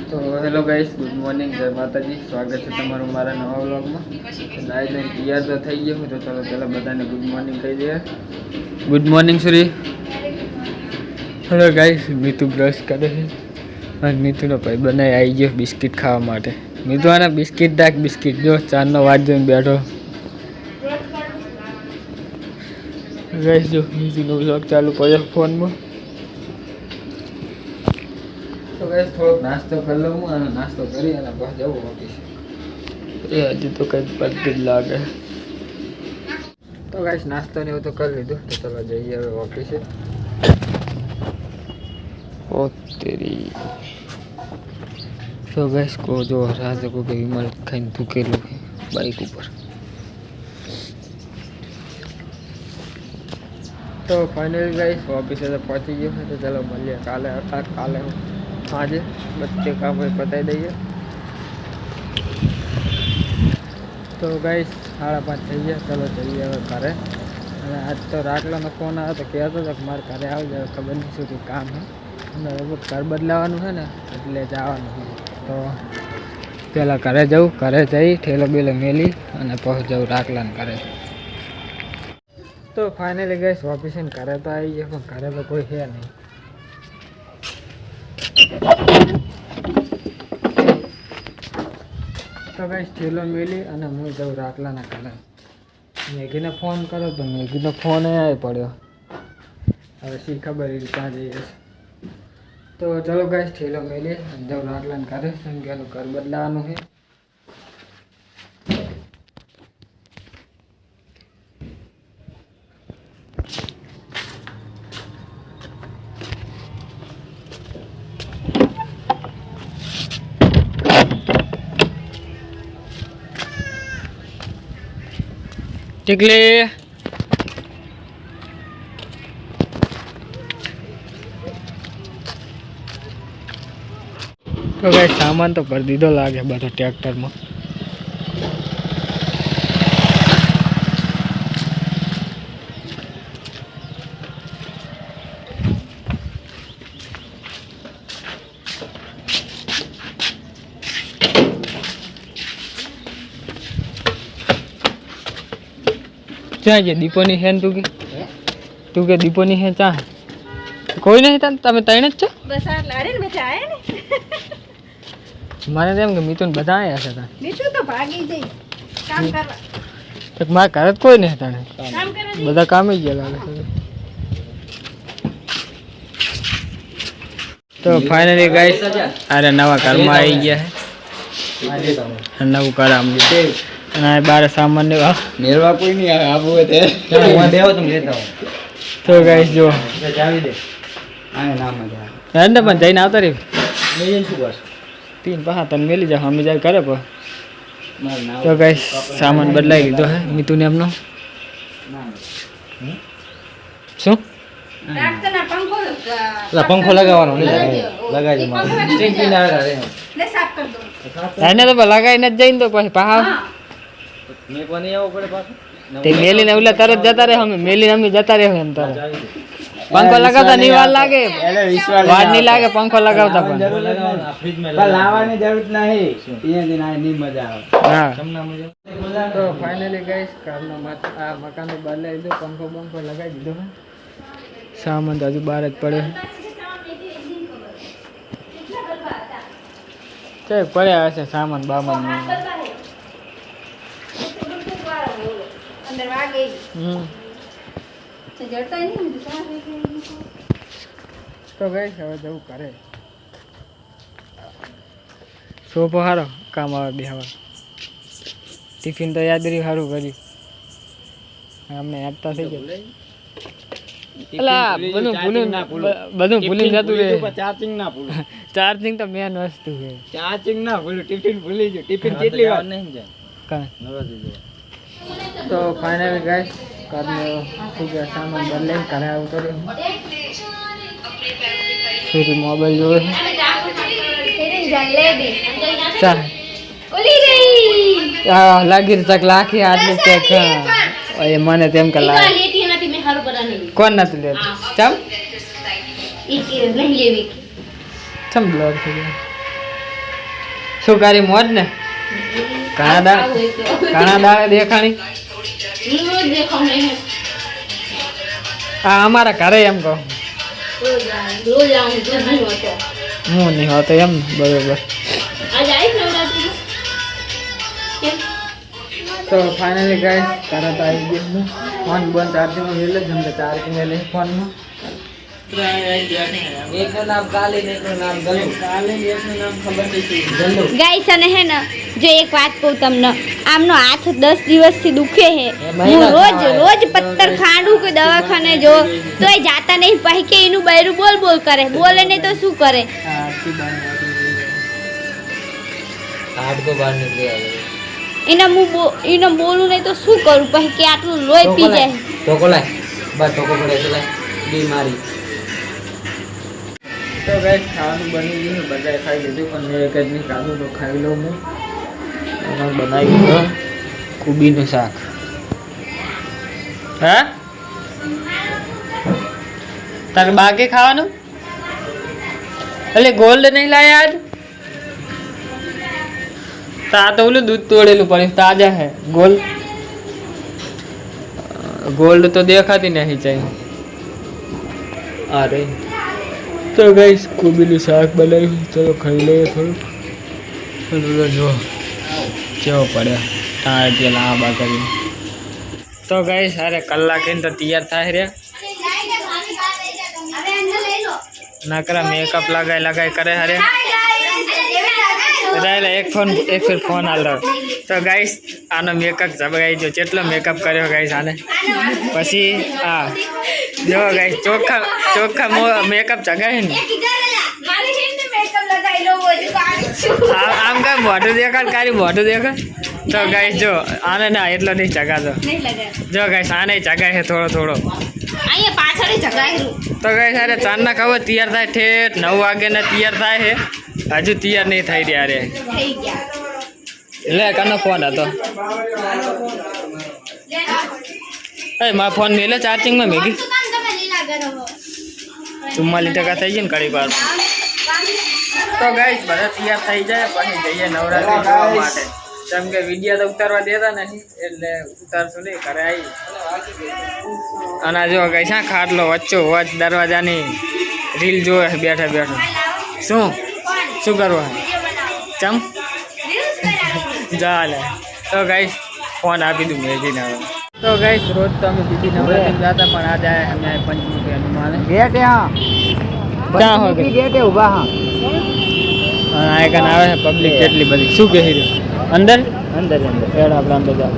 તો hello guys, good morning, જય માતાજી. સ્વાગત છે તમારું મારા નવા વ્લોગમાં. નાઈ ધોઈને તૈયાર તો થઈ ગયો હું, તો ચાલો પહેલાં બધાને ગુડ મોર્નિંગ કહી દઈએ. ગુડ મોર્નિંગ સુરી. હેલો ગાઈસ, મીતુ બ્રશ કરે છે અને મીતુનો ભાઈ બનાવી આવી ગયો બિસ્કિટ ખાવા માટે. મીતુ આને બિસ્કિટ દાખ બિસ્કિટ જો ચારનો વાટ જોઈને બેઠો. ગાઈસ જો મીતુનો વ્લોગ ચાલુ પડ્યો ફોનમાં. તો ગાઈસ થોડોક નાસ્તો કરી લઉં હું, અને નાસ્તો કરી અને બસ જવું ઓફિસ. એ હજી તો કંઈક પડતું જ લાગે. તો ગાઈસ નાસ્તો ને એવું તો કરી લીધું, તો ચલો જઈએ હવે ઓફિસે. ઓ તેરી. તો ગાઈસ કો જો રાત કો કે વિમલ ખાઈને થૂકેલું બાઈક ઉપર. તો ફાઇનલી ગાઈસ ઓફિસે તો પહોંચી ગયો, તો ચલો મળીએ કાલે. કાલે આજે બધે કામ પતાવી દઈએ. તો ગાઈસ 5:30 થઈ ગયા, ચલો જઈએ હવે ઘરે. અને આજ તો રાટલાનો ફોન આવ્યો તો કહેતો હતો કે મારે ઘરે આવી જાય, ખબર નહીં શું કંઈ કામ છે. અને ઘર બદલાવાનું છે ને એટલે જવાનું છે. તો પહેલાં ઘરે જવું, ઘરે જઈ ઠેલો બેલો મેલી અને પછી જવું રાટલાને ઘરે. તો ફાઇનલી ગાઈસ ઓફિસે ઘરે તો આવી ગયા, પણ ઘરે તો કોઈ છે નહીં. તો ગાઈસ ઠેલો મેલી અને હું જાઉં રાટલાના ઘરે. મેગીને ફોન કર્યો તો મેગીનો ફોન આવી પડ્યો. હવે શી ખબર એ ક્યાં જઈ હશે. તો ચલો ગાઈસ ઠેલો મેલી અને જાઉં રાટલાના ઘરે. સંખ્યાનું ઘર બદલાવાનું છે. ટીકલી તો ગાઈસ સામાન તો ભરી દીધો લાગે બધો ટ્રેક્ટરમાં. ક્યાં છે દીપોની હેન? તું કે દીપોની હે ચા કોઈ નહીં? તમે ત્રણ જ છો? બસ આ લારે ને બચા આયા ને. મને તેમ કે મિતુન બધા આયા છે. મિતુ તો ભાગી જઈ કામ કરવા. તો મારા ઘરે જ કોઈ નહીં તાણે. કામ કરવા બધા કામે ગયા લાગે છે. તો ફાઇનલી ગાઈસ અરે નવા ઘરમાં આવી ગયા છે. નવું ઘર આમ અને બાર સામાન ને મેરવા કોઈ નહીં આવે આબુ તે હું દેવો તમે લેતા હો. તો ગાઈસ જો જાવી દે આને નામ મજા હેન્ડ પણ જઈને આવતા રહી. મેજન શું કર 3-5 તને મેલી જા અમે જાય કરે પણ. માર નામ તો ગાઈસ સામાન બદલાઈ લીધો હે મિતુને એમનો. શું રાખતના પંખો પંખો લગાવવાનો લગાવી દે મારે સ્ટ્રિંગ પીને આવે લે સાફ કર દો. એને તો લગાઈને જ જઈને તો પછી પહાવ મે પણ આવો પડે પાછું તે મેલીને ઓલા તરત જતા રહે. અમે મેલીને અમે જતા રહે એમ તરત. પંખો લગાવતા નહીં વાર લાગે, વાર નહીં લાગે પંખો લગાવતા પણ. લાવવાની જરૂર નહીં, અહીંયાથી ના નહીં મજા આવે. હા તમને મજા તો ફાઇનલી ગાઈસ ઘરનો આ મકાન બદલાઈ દીધો, પંખો લગાવી દીધો. સામાન તો હજુ બહાર જ પડ્યો છે. પડ્યા હશે સામાન બામાન. અંદર વાગે હમ જડતા નહીં ને સાફ તો ગાઈસ હવે જવું કરે. સોફો સારો કામ આવે બેહવા. ટિફિન તો યાદ રહ્યું સારું કર્યું. અમને યાદતા થઈ ગયું. અલા બધું ભૂલી જતું રહે. ચાર્જિંગ ના ભૂલું. ચાર્જિંગ તો મેન વસ્તુ છે. ચાર્જિંગ ના ભૂલું, ટિફિન ભૂલી ગયો. ટિફિન કેટલી વાર નહીં જાય કાંઈ. તો ફાઇનલી ગાઈસ ઘરનો શું કે સામાન બદલાઈને ઘરે આવતો રહ્યો. ફરી મોબાઈલ જોવે છે. ચાલ હા લાગી ચક લાખી આટલું ચેક. એ મને તેમ કે લાગે કોણ નથી લેતું. ચમ ચમ બ્લર થઈ ગયો. શું કરી મોજ ને ઘણા દાડે દેખાણી આ અમારા ઘરે એમ કહો હું નહીં હોતો એમ બરોબર તો ફાઇનલી ગાઈસ તરત આવી ગયું ફોન બંધ ચાર્જિંગમાં વેલે જેમ કે ચાર્જિંગ વેલે ફોનમાં એકનું નામ કાલી ને એકનું નામ ગલુ કાલી ને એકનું નામ ખબર નથી ગલુ ગાઈસ અને હે ને જો એક વાત કહું તમને આમનો હાથ 10 દિવસથી દુખે હે હું રોજ પત્તર ખાંડું કે દવાખાને જો તોય જાતા નહીં પછી કે એનું બૈરું બોલ કરે બોલે નહીં તો શું કરે હાથ કો બહાર નીકળી આવે એને બોલું નહીં તો શું કરું પછી કે આટલું લોહી પી જાય ટોકો લાય બસ ટોકો પડે છે લાય બીમારી તો ગાઈસ ખાવાનું બની ગયું બધાએ ખાઈ લીધું પણ મેં એક જ નહીં ખાધું તો ખાઈ લઉં હું અને બનાવ્યું કુબીનું શાક હા તારે બાકી ખાવાનું એટલે ગોલ્ડ નહીં લાયા આજ તા તો ઓલું દૂધ તોડેલું પડ્યું તાજા હે ગોલ્ડ તો દેખાતી નહીં ચાહી અરે તો ગાઈસ કોબીનું શાક બનાવ્યું ચલો ખાઈ લઈએ થોડું જો કેવો પડ્યો ટાળ તેલ આબા કરી તો ગાઈસ અરે કલાક એને તો તૈયાર થાય રે ના કરા મેકઅપ લગાઈ કરે અરે એક ફોન હાલ તો ગાઈસ આનો મેકઅપ જબગાઈ જો કેટલો મેકઅપ કર્યો ગાઈસ આને પછી હા જો ગાઈસ ચોખ્ખા મેકઅપ જગાય ને આમ કઈ મોઢું દેખાડ કારી મોઢું દેખાડ તો ગાઈસ જો આને ના એટલો નહીં જગાતો જો ગાઈસ આને જગાય છે થોડો તો ગાઈસ અરે ચાંદના ખબર તૈયાર થાય ઠેઠ 9 વાગે ને તૈયાર થાય છે હજુ તૈયાર નહીં થઈ રહ્યા રે લે કનો ફોન હતો મારો ફોન મેલે ચાર્જિંગમાં મેગી 44% થઈ ગયું ને ઘડી વાર તો ગાઈસ બધા તૈયાર થઈ જાય પછી જઈએ નવરાત્રી જોવા માટે જેમ કે વિડીયો તો ઉતારવા દેતા નથી એટલે ઉતારશું નહીં ઘરે આવી અને જો ગાઈસ હા ખાટલો વચ્ચો વચ દરવાજાની રીલ જોવે બેઠા શું કરવું ચમ ચાલે તો ગાઈસ ફોન આપી દઉં મેગીને હવે તો ગાઈસ રોજ તો અમે બીજી નવરાત્રી જતા પણ આજે અમે પંચમુખી હનુમાન ગેટ ક્યાં હો ગેટ ઉભા હા આ કાન આવે છે પબ્લિક કેટલી બધી શું કહી રહ્યું અંદર પેડ આપણે અંદર જતા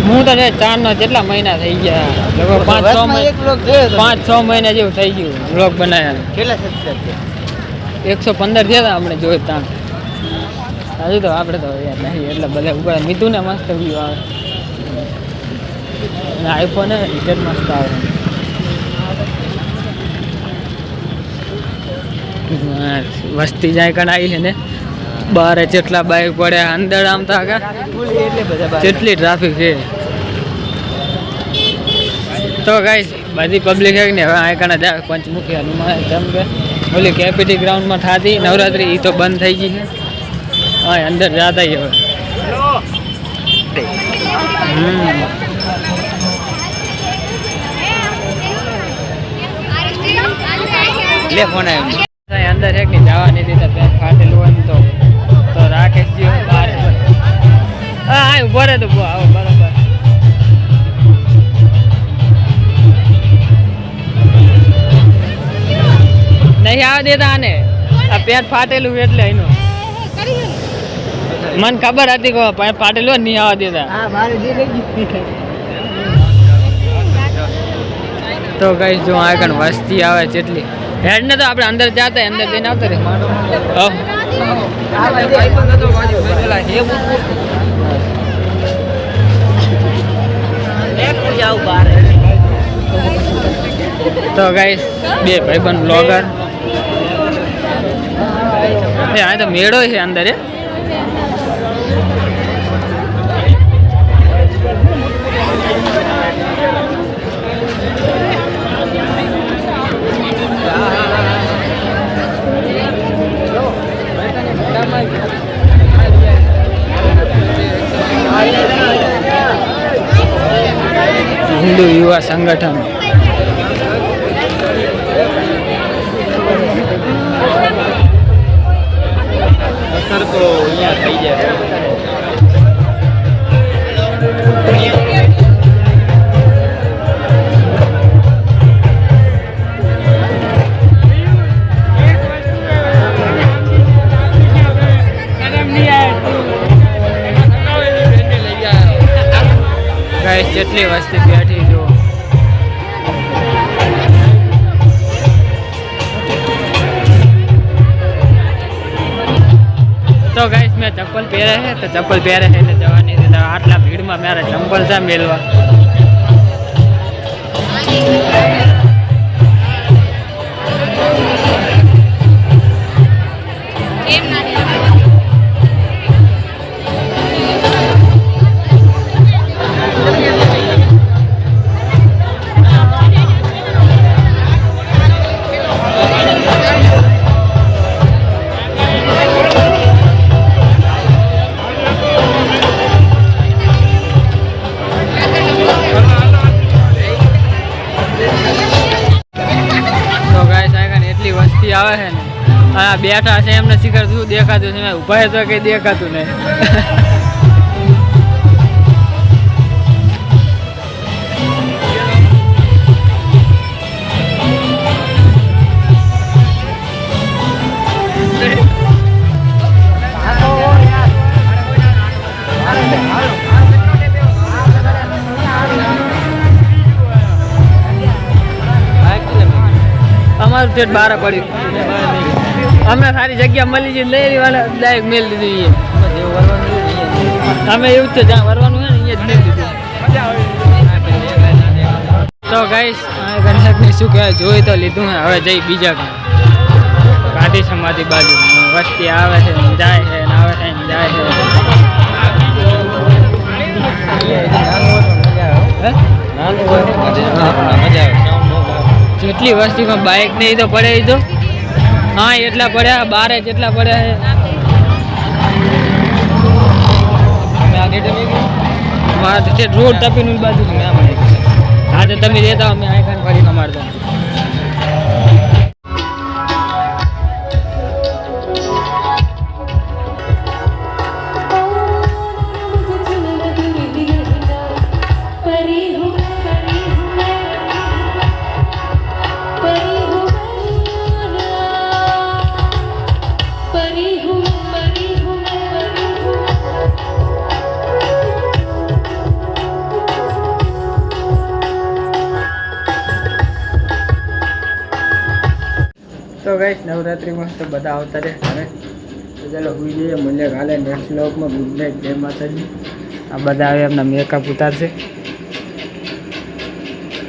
હું તો 4 જેટલા મહિના થઈ ગયા લગભગ 5-6 મહિના જેવું થઈ ગયું બ્લોગ બનાવ્યા કેટલા સબસ્ક્રાઇબ 115 થયા હતા આપણે જોયું ત્યાં હજુ તો આપણે તો યાર નહીં એટલે બધા ઉપર મીઠું ને મસ્ત વ્યૂ આવે આઈફોન ને રિઝલ્ટ મસ્ત આવે વસ્તી જાય કણ આવી છે ને બહાર જેટલા બાઈક પડે અંદર આમ તો આગળ જેટલી ટ્રાફિક છે તો ગાઈસ બધી પબ્લિક છે ને હવે આ કણે જાય પંચમુખી હનુમાન જેમ કે ઓલી કેપીટી ગ્રાઉન્ડમાં થતી નવરાત્રી એ તો બંધ થઈ ગઈ છે હા અંદર જતા હવે લે ફોન આવ્યો અંદર એક ની જવા નહીં દીધા પેન ફાટેલું હોય ને તો રાકેશજી બહાર હા ઉભો રહે તો આવો બરોબર નહીં આવવા દેતા આને આ પેન્ટ ફાટેલું એટલે એનું મને ખબર હતી કે ફાટેલું નહીં આવવા દેતા તો કઈ જો આગળ વસ્તી આવે જેટલી હેડ ને તો આપણે અંદર જતા અંદર જઈને આવતા રે તો ગાઈસ બે ભાઈબંધ બ્લોગર આ તો મેળો છે અંદર હિન્દુ યુવા સંગઠન. અસર તો અહીંયા થઈ જાય. ગાઈસ જેટલી વસ્તી બેઠી જો. તો ગાઈસ મેં ચપ્પલ પહેર્યા છે તો ચપ્પલ પહેરે છે એટલે જવાની છે. આટલા ભીડમાં મારે ચંપલ છે મેળવા. આવે છે ને આ બેઠા છે એમને શિખર શું દેખાતું છે, ઉભા તો કઈ દેખાતું નહીં. અમારું ઠેઠ બહાર પડ્યું. અમને સારી જગ્યા મળી છે લઈ વાળા ડાયરેક્ટ મેળ દીધું. અમે એવું જ જ્યાં વરવાનું છે ને અહીંયા જ મેળ દીધું. તો ગાઈસ ગણેશની શું કહેવાય જોઈ તો લીધું હે. હવે જઈ બીજા કામ ગાંધી સમાધિ બાજુ વસ્તી આવે છે જાય છે આવે છે જાય છે. જેટલી વસ્તીમાં બાઇક નહીં તો પડે તો હા એટલા પડ્યા બારે જેટલા પડ્યા છે. રોડ તપીનું બાજુ હા તો તમે રહેતા અમે આઈકાન ફરી અમારતા. તો ગાઈસ નવરાત્રિમાં તો બધા આવતા રહે હવે તો ચાલો હોઈ જઈએ. મળીએ કાલે નેક્સ્ટ વ્લોગમાં. ગુડ નાઇટ, જય માતાજી. આ બધા આવે એમના મેકઅપ ઉતારશે.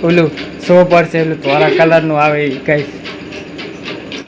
ઓલું 100% ઓલું ધોળા કલરનું આવે એ ગાઈસ.